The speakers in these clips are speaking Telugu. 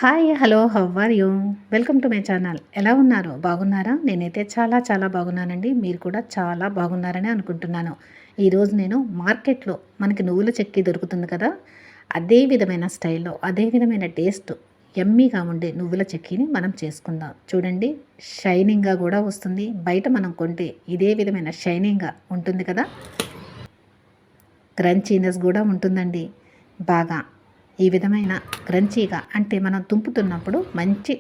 Hi hello how are you welcome to my channel. ఎలా ఉన్నారు? బాగున్నారా? నేనైతే చాలా చాలా బాగున్నానండి. మీరు కూడా చాలా బాగున్నారని అనుకుంటున్నాను. ఈరోజు నేను మార్కెట్లో మనకి నువ్వుల చెక్కి దొరుకుతుంది కదా, అదే విధమైన స్టైల్లో అదే విధమైన టేస్ట్ యమ్మీగా ఉండే నువ్వుల చెక్కిని మనం చేసుకుందాం. చూడండి, షైనింగ్గా కూడా వస్తుంది. బయట మనం కొంటే ఇదే విధమైన షైనింగ్గా ఉంటుంది కదా, క్రంచీనెస్ కూడా ఉంటుందండి. బాగా ఈ విధమైన క్రంచీగా అంటే మనం తుంపుతున్నప్పుడు మంచి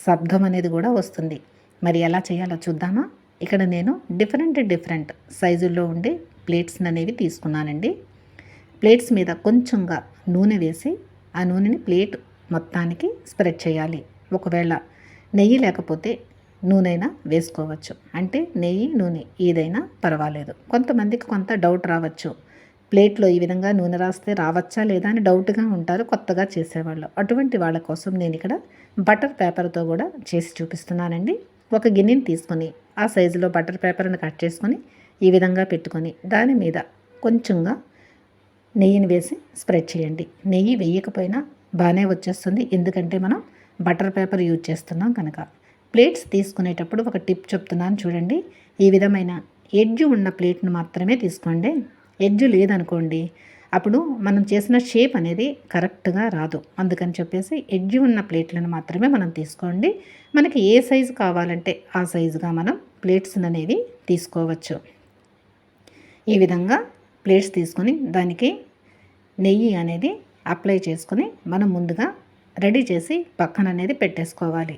శబ్దం అనేది కూడా వస్తుంది. మరి ఎలా చేయాలో చూద్దామా? ఇక్కడ నేను డిఫరెంట్ సైజుల్లో ఉండే ప్లేట్స్ అనేవి తీసుకున్నానండి. ప్లేట్స్ మీద కొంచెంగా నూనె వేసి ఆ నూనెని ప్లేట్ మొత్తానికి స్ప్రెడ్ చేయాలి. ఒకవేళ నెయ్యి లేకపోతే నూనెైనా వేసుకోవచ్చు. అంటే నెయ్యి నూనె ఏదైనా పర్వాలేదు. కొంతమందికి కొంత డౌట్ రావచ్చు, ప్లేట్లో ఈ విధంగా నూనె రాస్తే రావచ్చా లేదా అని డౌట్గా ఉంటారు కొత్తగా చేసేవాళ్ళు. అటువంటి వాళ్ళ కోసం నేను ఇక్కడ బటర్ పేపర్తో కూడా చేసి చూపిస్తున్నానండి. ఒక గిన్నెని తీసుకొని ఆ సైజులో బటర్ పేపర్ని కట్ చేసుకొని ఈ విధంగా పెట్టుకొని దాని మీద కొంచెంగా నెయ్యిని వేసి స్ప్రెడ్ చేయండి. నెయ్యి వేయకపోయినా బాగానే వచ్చేస్తుంది, ఎందుకంటే మనం బటర్ పేపర్ యూజ్ చేస్తున్నాం కనుక. ప్లేట్స్ తీసుకునేటప్పుడు ఒక టిప్ చెప్తున్నాను చూడండి. ఈ విధమైన ఎడ్జ్ ఉన్న ప్లేట్ను మాత్రమే తీసుకోండి. ఎడ్జ్ లేదనుకోండి, అప్పుడు మనం చేసిన షేప్ అనేది కరెక్ట్గా రాదు. అందుకని చెప్పేసి ఎడ్జ్ ఉన్న ప్లేట్లను మాత్రమే మనం తీసుకోండి. మనకి ఏ సైజు కావాలంటే ఆ సైజుగా మనం ప్లేట్స్ అనేవి తీసుకోవచ్చు. ఈ విధంగా ప్లేట్స్ తీసుకొని దానికి నెయ్యి అనేది అప్లై చేసుకొని మనం ముందుగా రెడీ చేసి పక్కన అనేది పెట్టేసుకోవాలి.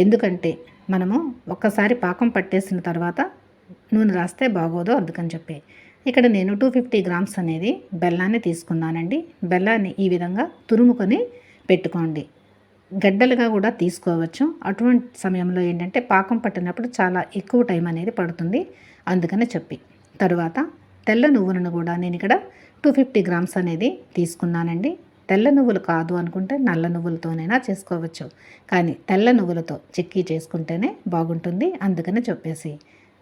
ఎందుకంటే మనము ఒక్కసారి పాకం పట్టేసిన తర్వాత నూనె రాస్తే బాగోదు, అందుకని చెప్పి ఇక్కడ నేను 250 గ్రామ్స్ అనేది బెల్లాన్ని తీసుకున్నానండి. బెల్లాన్ని ఈ విధంగా తురుముకొని పెట్టుకోండి. గడ్డలుగా కూడా తీసుకోవచ్చు. అటువంటి సమయంలో ఏంటంటే పాకం పట్టినప్పుడు చాలా ఎక్కువ టైం అనేది పడుతుంది, అందుకని చెప్పి. తరువాత తెల్ల నువ్వులను కూడా నేను ఇక్కడ 250 గ్రామ్స్ అనేది తీసుకున్నానండి. తెల్ల నువ్వులు కాదు అనుకుంటే నల్ల నువ్వులతోనైనా చేసుకోవచ్చు, కానీ తెల్ల నువ్వులతో చెక్కీ చేసుకుంటేనే బాగుంటుంది, అందుకని చెప్పేసి.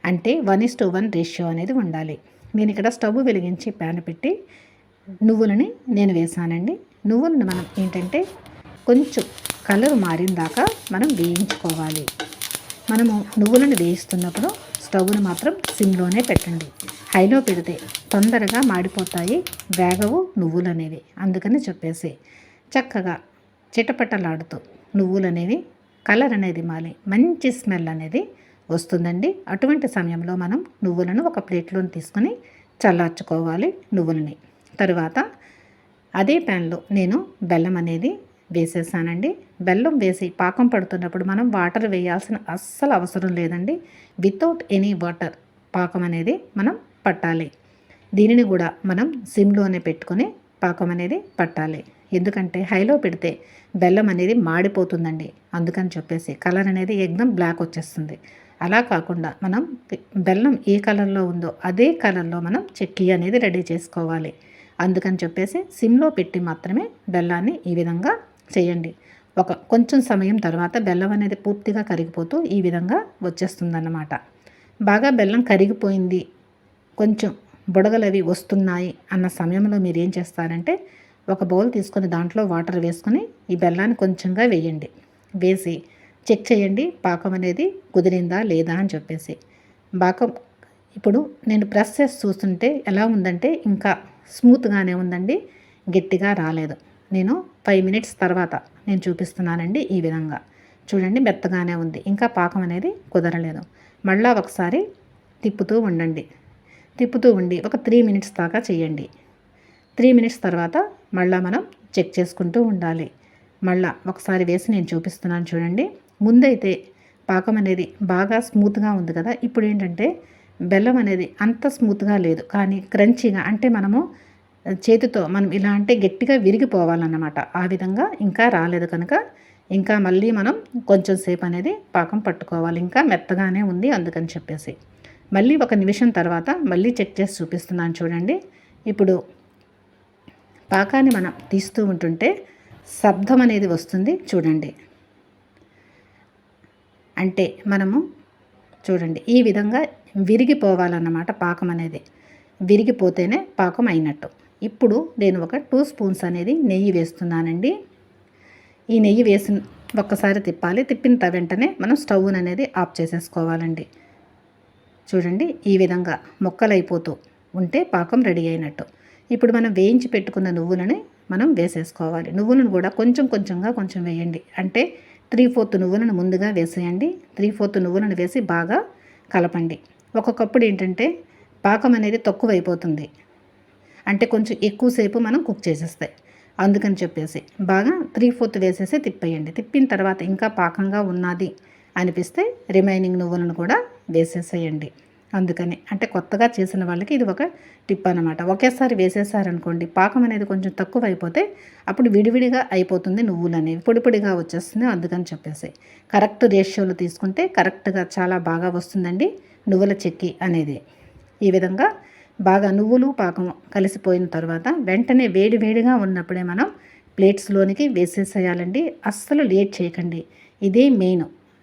అంటే 1:1 రేషియో అనేది ఉండాలి. నేను ఇక్కడ స్టవ్ వెలిగించి ప్యాన్ పెట్టి నువ్వులని నేను వేసానండి. నువ్వులను మనం ఏంటంటే కొంచెం కలర్ మారిన దాకా మనం వేయించుకోవాలి. మనము నువ్వులను వేయిస్తున్నప్పుడు స్టవ్ను మాత్రం సిమ్లోనే పెట్టండి. హైలో పెడితే తొందరగా మాడిపోతాయి, వేగవు నువ్వులు అనేవి, అందుకని చెప్పేసి చక్కగా చిటపటలాడుతూ నువ్వులు అనేవి కలర్ అనేది మాలి మంచి స్మెల్ అనేది వస్తుందండి. అటువంటి సమయంలో మనం నువ్వులను ఒక ప్లేట్లో తీసుకొని చల్లార్చుకోవాలి నువ్వులని. తరువాత అదే ప్యాన్లో నేను బెల్లం అనేది వేసేసానండి. బెల్లం వేసి పాకం పడుతున్నప్పుడు మనం వాటర్ వేయాల్సిన అస్సలు అవసరం లేదండి. వితౌట్ ఎనీ వాటర్ పాకం అనేది మనం పట్టాలి. దీనిని కూడా మనం సిమ్లోనే పెట్టుకొని పాకం అనేది పట్టాలి. ఎందుకంటే హైలో పెడితే బెల్లం అనేది మాడిపోతుందండి, అందుకని చెప్పేసి కలర్ అనేది ఎగ్దం బ్లాక్ వచ్చేస్తుంది. అలా కాకుండా మనం బెల్లం ఏ కలర్లో ఉందో అదే కలర్లో మనం చెక్కీ అనేది రెడీ చేసుకోవాలి. అందుకని చెప్పేసి సిమ్లో పెట్టి మాత్రమే బెల్లాన్ని ఈ విధంగా చేయండి. ఒక కొంచెం సమయం తర్వాత బెల్లం అనేది పూర్తిగా కరిగిపోతూ ఈ విధంగా వచ్చేస్తుందన్నమాట. బాగా బెల్లం కరిగిపోయింది, కొంచెం బుడగలవి వస్తున్నాయి అన్న సమయంలో మీరు ఏం చేస్తారంటే ఒక బౌల్ తీసుకొని దాంట్లో వాటర్ వేసుకొని ఈ బెల్లాన్ని కొంచెంగా వేయండి. వేసి చెక్ చేయండి పాకం అనేది కుదిరిందా లేదా అని చెప్పేసి. పాకం ఇప్పుడు నేను ప్రెస్ చేసి చూస్తుంటే ఎలా ఉందంటే ఇంకా స్మూత్గానే ఉందండి, గట్టిగా రాలేదు. నేను 5 మినిట్స్ తర్వాత నేను చూపిస్తున్నానండి. ఈ విధంగా చూడండి, మెత్తగానే ఉంది, ఇంకా పాకం అనేది కుదరలేదు. మళ్ళీ ఒకసారి తిప్పుతూ ఉండండి. తిప్పుతూ ఉండి ఒక 3 మినిట్స్ దాకా చేయండి. 3 మినిట్స్ తర్వాత మళ్ళీ మనం చెక్ చేసుకుంటూ ఉండాలి. మళ్ళీ ఒకసారి వేసి నేను చూపిస్తున్నాను చూడండి. ముందైతే పాకం అనేది బాగా స్మూత్గా ఉంది కదా, ఇప్పుడు ఏంటంటే బెల్లం అనేది అంత స్మూత్గా లేదు, కానీ క్రంచీగా అంటే మనము చేతితో మనం ఇలా అంటే గట్టిగా విరిగిపోవాలన్నమాట. ఆ విధంగా ఇంకా రాలేదు కనుక ఇంకా మళ్ళీ మనం కొంచెం సేపు అనేది పాకం పట్టుకోవాలి. ఇంకా మెత్తగానే ఉంది, అందుకని చెప్పేసి మళ్ళీ 1 నిమిషం తర్వాత మళ్ళీ చెక్ చేసి చూపిస్తున్నాను చూడండి. ఇప్పుడు పాకాన్ని మనం తీస్తూ ఉంటుంటే శబ్దం అనేది వస్తుంది చూడండి. అంటే మనము చూడండి ఈ విధంగా విరిగిపోవాలన్నమాట. పాకం అనేది విరిగిపోతేనే పాకం అయినట్టు. ఇప్పుడు నేను ఒక 2 స్పూన్స్ అనేది నెయ్యి వేస్తున్నానండి. ఈ నెయ్యి వేసి ఒక్కసారి తిప్పాలి. తిప్పిన వెంటనే మనం స్టవ్ అనేది ఆఫ్ చేసేసుకోవాలండి. చూడండి, ఈ విధంగా ముక్కలైపోతూ ఉంటే పాకం రెడీ అయినట్టు. ఇప్పుడు మనం వేయించి పెట్టుకున్న నువ్వులని మనం వేసేసుకోవాలి. నువ్వులను కూడా కొంచెం కొంచెంగా కొంచెం వేయండి. అంటే 3/4 నువ్వులను ముందుగా వేసేయండి. 3/4 నువ్వులను వేసి బాగా కలపండి. ఒక్కొక్కప్పుడు ఏంటంటే పాకం అనేది తక్కువైపోతుంది, అంటే కొంచెం ఎక్కువసేపు మనం కుక్ చేసేస్తాయి. అందుకని చెప్పేసి బాగా 3/4 వేసేసి తిప్పేయండి. తిప్పిన తర్వాత ఇంకా పాకంగా ఉన్నది అనిపిస్తే రిమైనింగ్ నువ్వులను కూడా వేసేసేయండి. అందుకని అంటే కొత్తగా చేసిన వాళ్ళకి ఇది ఒక టిప్ అనమాట. ఒకేసారి వేసేసారనుకోండి పాకం అనేది కొంచెం తక్కువ అయిపోతే అప్పుడు విడివిడిగా అయిపోతుంది, నువ్వులు అనేవి పొడి పొడిగా వచ్చేస్తుంది. అందుకని చెప్పేసి కరెక్ట్ రేషియోలో తీసుకుంటే కరెక్ట్గా చాలా బాగా వస్తుందండి నువ్వుల చెక్కి అనేది. ఈ విధంగా బాగా నువ్వులు పాకం కలిసిపోయిన తర్వాత వెంటనే వేడి వేడిగా ఉన్నప్పుడే మనం ప్లేట్స్లోనికి వేసేసేయాలండి. అస్సలు లేట్ చేయకండి. ఇదే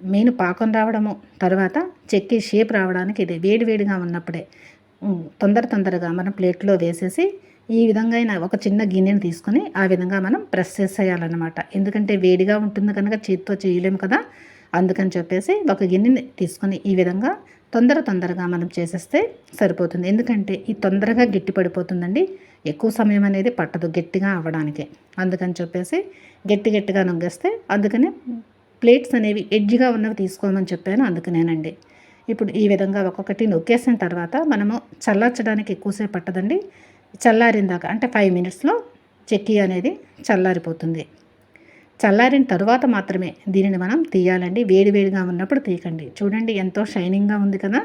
మెయిన్ పాకం రావడము, తర్వాత చెక్కి షేప్ రావడానికి ఇదే వేడివేడిగా ఉన్నప్పుడే తొందరగా మనం ప్లేట్లో వేసేసి ఈ విధంగా ఒక చిన్న గిన్నెని తీసుకొని ఆ విధంగా మనం ప్రెస్ చేసేయాలన్నమాట. ఎందుకంటే వేడిగా ఉంటుంది కనుక చేతితో చేయలేము కదా. అందుకని చెప్పేసి ఒక గిన్నెని తీసుకొని ఈ విధంగా తొందరగా మనం చేసేస్తే సరిపోతుంది. ఎందుకంటే ఈ తొందరగా గట్టి పడిపోతుందండి, ఎక్కువ సమయం అనేది పట్టదు గట్టిగా అవ్వడానికి. అందుకని చెప్పేసి గట్టిగా నొగ్గేస్తే, అందుకని ప్లేట్స్ అనేవి ఎడ్జ్గా ఉన్నవి తీసుకోమని చెప్పాను, అందుకనేనండి. ఇప్పుడు ఈ విధంగా ఒక్కొక్కటి నొక్కేసిన తర్వాత మనము చల్లార్చడానికి ఎక్కువసేపు పట్టదండి. చల్లారిన దాకా అంటే 5 మినిట్స్లో చెక్కీ అనేది చల్లారిపోతుంది. చల్లారిన తరువాత మాత్రమే దీనిని మనం తీయాలండి. వేడిగా ఉన్నప్పుడు తీయకండి. చూడండి ఎంతో షైనింగ్గా ఉంది కదా,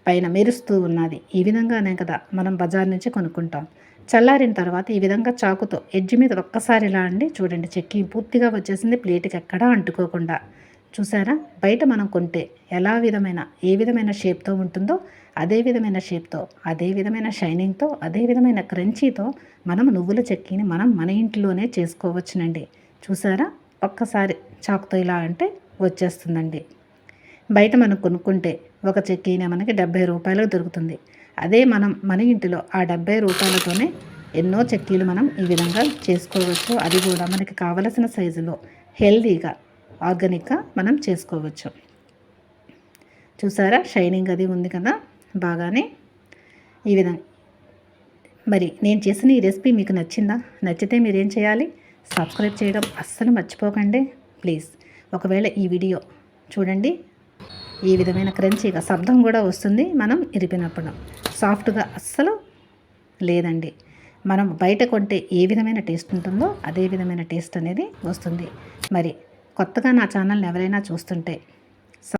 పైన మెరుస్తూ ఉన్నది. ఈ విధంగానే కదా మనం బజార్ నుంచి కొనుక్కుంటాం. చల్లారిన తర్వాత ఈ విధంగా చాకుతో ఎడ్జ్ మీద ఒక్కసారి ఇలా అండి, చూడండి చెక్కి పూర్తిగా వచ్చేసింది, ప్లేట్కి ఎక్కడా అంటుకోకుండా. చూసారా, బయట మనం కొంటే ఏ విధమైన షేప్తో ఉంటుందో అదే విధమైన షేప్తో, అదే విధమైన షైనింగ్తో, అదే విధమైన క్రంచీతో మనం నువ్వుల చెక్కీని మనం మన ఇంట్లోనే చేసుకోవచ్చునండి. చూసారా, ఒక్కసారి చాకుతో ఇలా అంటే వచ్చేస్తుందండి. బయట మనం కొనుక్కుంటే ఒక చెక్కీనే మనకి 70 రూపాయలకు దొరుకుతుంది. అదే మనం మన ఇంటిలో ఆ 70 రూపాయలతోనే ఎన్నో చెక్కీలు మనం ఈ విధంగా చేసుకోవచ్చు. అది కూడా మనకి కావలసిన సైజులో హెల్దీగా ఆర్గానిక్గా మనం చేసుకోవచ్చు. చూసారా, షైనింగ్ అది ఉంది కదా బాగానే. ఈ విధంగా మరి నేను చేసిన ఈ రెసిపీ మీకు నచ్చిందా? నచ్చితే మీరేం చేయాలి? సబ్స్క్రైబ్ చేయడం అస్సలు మర్చిపోకండి ప్లీజ్. ఒకవేళ ఈ వీడియో చూడండి, ఈ విధమైన క్రంచీగా శబ్దం కూడా వస్తుంది మనం ఇరిపినప్పుడు, సాఫ్ట్గా అస్సలు లేదండి. మనం బయట కొంటే ఏ విధమైన టేస్ట్ ఉంటుందో అదే విధమైన టేస్ట్ అనేది వస్తుంది. మరి కొత్తగా నా ఛానల్ని ఎవరైనా చూస్తుంటే